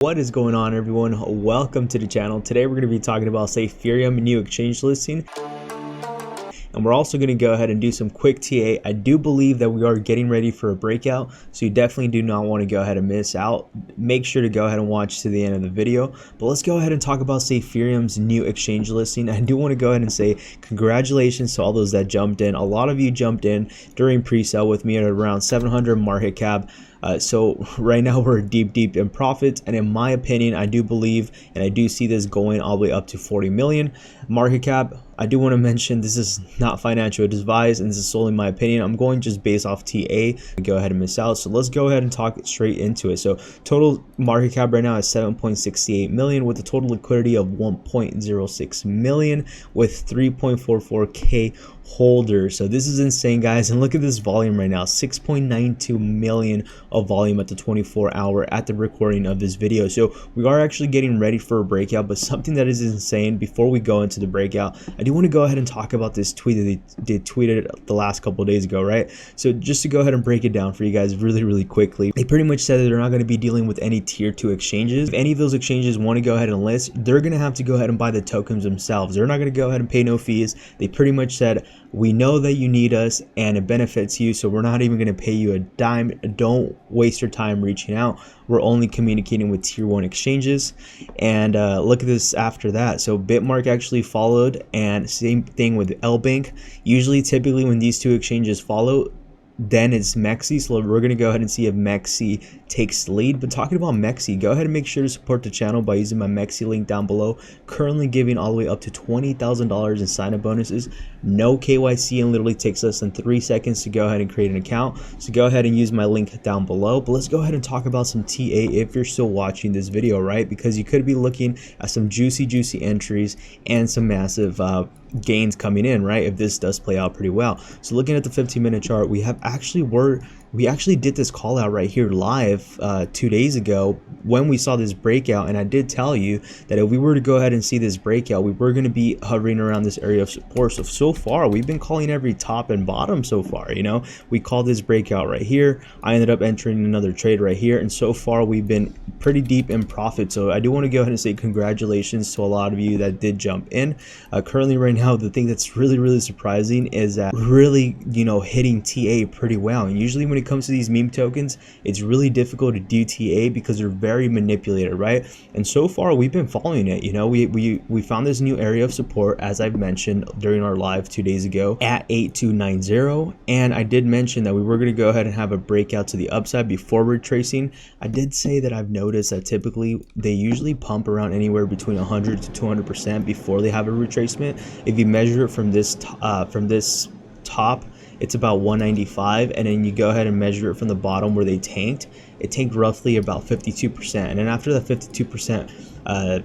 What is going on, everyone? Welcome to the channel. Today we're going to be talking about Safereum New Exchange Listing, and we're also going to go ahead and do some quick TA. I do believe that we are getting ready for a breakout, so you definitely do not want to go ahead and miss out. Make sure to go ahead and watch to the end of the video. But let's go ahead and talk about Safereum's new exchange listing. I do want to go ahead and say congratulations to all those that jumped in. A lot of you jumped in during pre-sale with me at around 700 market cap. So right now we're deep in profits, and in my opinion, I do believe and I do see this going all the way up to 40 million market cap. I do want to mention this is not financial advice, and this is solely my opinion. I'm going just based off TA to go ahead and miss out. So let's go ahead and talk straight into it. So total market cap right now is 7.68 million with a total liquidity of 1.06 million with 3.44k holders. So this is insane, guys, and look at this volume right now, 6.92 million of volume at the 24-hour at the recording of this video. So we are actually getting ready for a breakout, but something that is insane before we go into the breakout, I do want to go ahead and talk about this tweet that they tweeted the last couple of days ago, right? So just to go ahead and break it down for you guys really quickly, they pretty much said that they're not going to be dealing with any tier 2 exchanges. If any of those exchanges want to go ahead and list, they're going to have to go ahead and buy the tokens themselves. They're not going to go ahead and pay no fees. They pretty much said, we know that you need us and it benefits you, so we're not even going to pay you a dime. Don't waste your time reaching out. We're only communicating with tier 1 exchanges. And look at this after that. So Bitmark actually followed, and same thing with LBank. Typically when these two exchanges follow, then it's MEXC. So we're going to go ahead and see if MEXC takes the lead. But talking about MEXC, go ahead and make sure to support the channel by using my MEXC link down below. Currently giving all the way up to $20,000 in sign-up bonuses. No KYC, and literally takes less than 3 seconds to go ahead and create an account. So go ahead and use my link down below. But let's go ahead and talk about some TA if you're still watching this video, right? Because you could be looking at some juicy entries and some massive gains coming in, right, if this does play out pretty well. So looking at the 15-minute chart, we actually did this call out right here live 2 days ago when we saw this breakout, and I did tell you that if we were to go ahead and see this breakout, we were going to be hovering around this area of support. So far we've been calling every top and bottom so far. You know, we called this breakout right here. I ended up entering another trade right here, and so far we've been pretty deep in profit. So I do want to go ahead and say congratulations to a lot of you that did jump in. Currently right now, the thing that's really surprising is that really, you know, hitting TA pretty well. And usually when it comes to these meme tokens, it's really difficult to do TA because they're very manipulated, right? And so far we've been following it. You know, we found this new area of support, as I've mentioned during our live 2 days ago, at 8290, and I did mention that we were going to go ahead and have a breakout to the upside before retracing. I did say that I've noticed that typically they usually pump around anywhere between 100 to 200% before they have a retracement. If you measure it from this top, it's about 195, and then you go ahead and measure it from the bottom where they tanked. It tanked roughly about 52%, and then after the 52%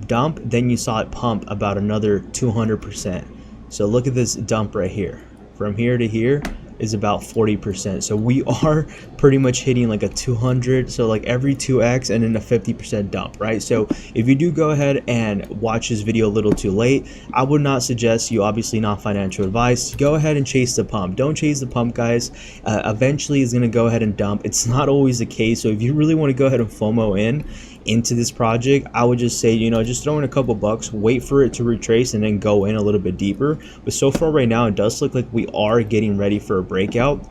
dump, then you saw it pump about another 200%. So look at this dump right here. From here to here is about 40%. So we are pretty much hitting like a 200, so like every 2x, and then a 50% dump, right? So if you do go ahead and watch this video a little too late, I would not suggest you, obviously not financial advice, go ahead and chase the pump. Don't chase the pump, guys. Eventually it's going to go ahead and dump. It's not always the case. So if you really want to go ahead and FOMO into this project, I would just say, you know, just throw in a couple bucks, wait for it to retrace, and then go in a little bit deeper. But so far right now, it does look like we are getting ready for a breakout.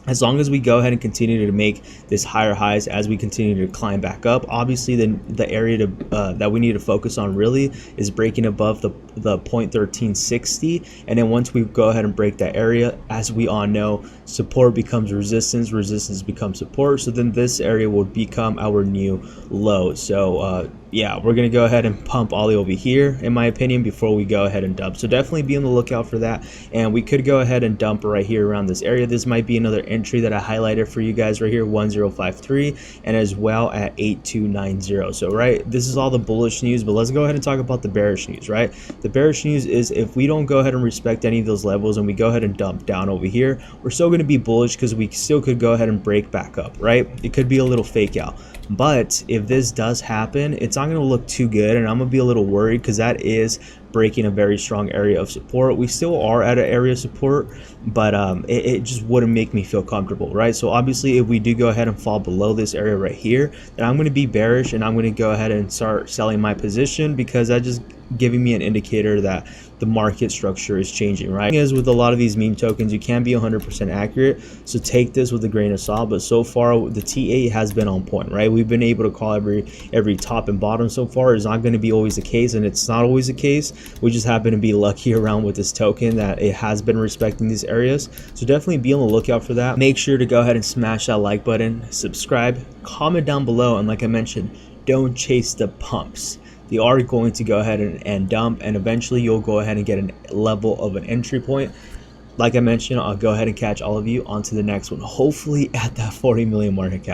As long as we go ahead and continue to make this higher highs as we continue to climb back up, obviously the area that we need to focus on really is breaking above the 0.1360, and then once we go ahead and break that area, as we all know, support becomes resistance, resistance becomes support, so then this area will become our new low. So yeah, we're gonna go ahead and pump all the way over here, in my opinion, before we go ahead and dump. So definitely be on the lookout for that, and we could go ahead and dump right here around this area. This might be another entry that I highlighted for you guys right here, 1053, and as well at 8290. So right, this is all the bullish news, but let's go ahead and talk about the bearish news, right? The bearish news is if we don't go ahead and respect any of those levels and we go ahead and dump down over here, we're still going to be bullish because we still could go ahead and break back up, right? It could be a little fake out. But if this does happen, it's not going to look too good, and I'm going to be a little worried because that is breaking a very strong area of support. We still are at an area of support, but it just wouldn't make me feel comfortable, right? So obviously if we do go ahead and fall below this area right here, then I'm going to be bearish, and I'm going to go ahead and start selling my position, because that just giving me an indicator that the market structure is changing, right? As with a lot of these meme tokens, you can't be 100% accurate, so take this with a grain of salt. But so far the T8 has been on point, right? We've been able to call every top and bottom so far. It's not going to be always the case, and it's not always the case. We just happen to be lucky around with this token that it has been respecting these areas. So definitely be on the lookout for that. Make sure to go ahead and smash that like button, subscribe, comment down below, and like I mentioned, don't chase the pumps. They are going to go ahead and dump, and eventually you'll go ahead and get a level of an entry point. Like I mentioned, I'll go ahead and catch all of you onto the next one, hopefully at that 40 million market cap.